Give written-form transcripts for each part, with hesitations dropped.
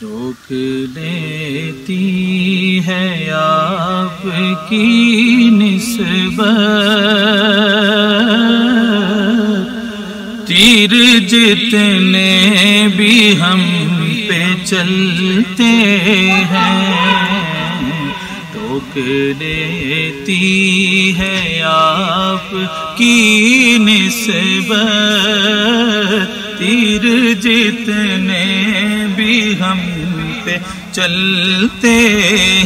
روک لیتی ہے آپ کی نسبت، تیر جتنے بھی ہم پہ چلتے ہیں، روک لیتی ہے آپ کی نسبت، تیر جتنے بھی ہم پہ چلتے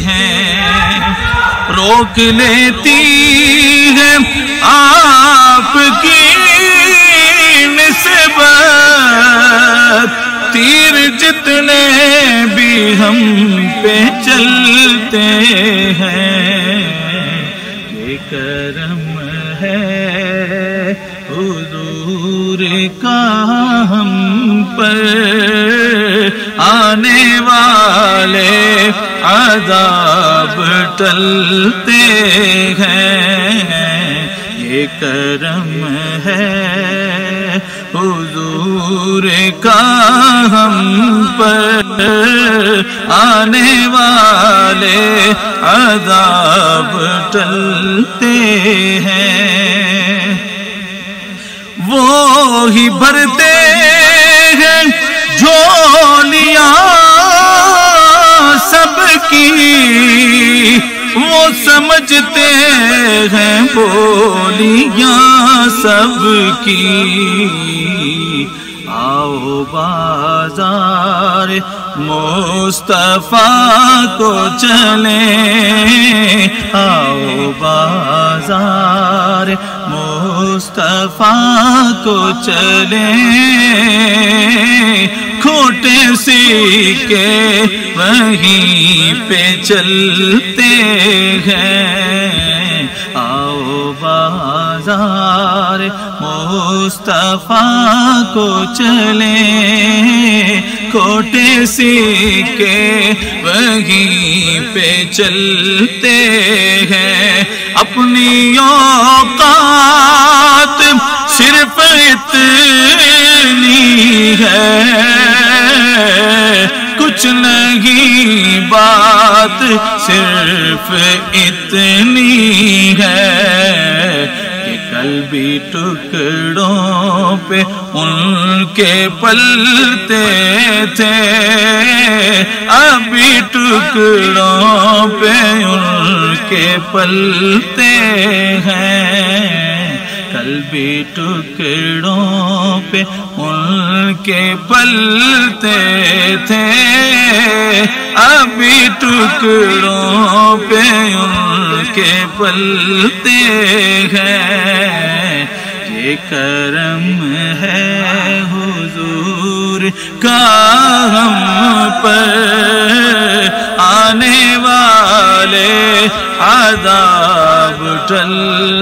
ہیں، روک لیتی ہے آپ کی نسبت، تیر جتنے بھی ہم پہ چلتے ہیں، یہ کرم ہے حضور کا ہم پر، آنے والے عذاب ٹلتے ہیں، یہ کرم ہے حضور کا ہم پر، آنے والے عذاب ٹلتے ہیں، وہی بھرتے ہیں جھولیاں سب کی، وہ سمجھتے ہیں بولیاں سب کی، آؤ بازار مصطفیٰ کو چلیں، آؤ بازار مصطفیٰ کو چلیں، کھوٹے سکے وہیں پہ چلتے ہیں، آؤ بازار مصطفیٰ کو چلیں، کھوٹے سکے وہیں پہ چلتے ہیں، اپنی اوقات صرف اتنی ہے، کچھ نہیں بات صرف اتنی ہے، کہ کل بھی ٹکڑوں پہ ان کے پلتے تھے، ابھی ٹکڑوں پہ ان کے پلتے ہیں، کل بھی ٹکڑوں پہ ان کے پلتے تھے، ابھی ٹکڑوں پہ ان کے پلتے ہیں، یہ کرم ہے حضور کا ہم پر، آنے والے عذاب ٹل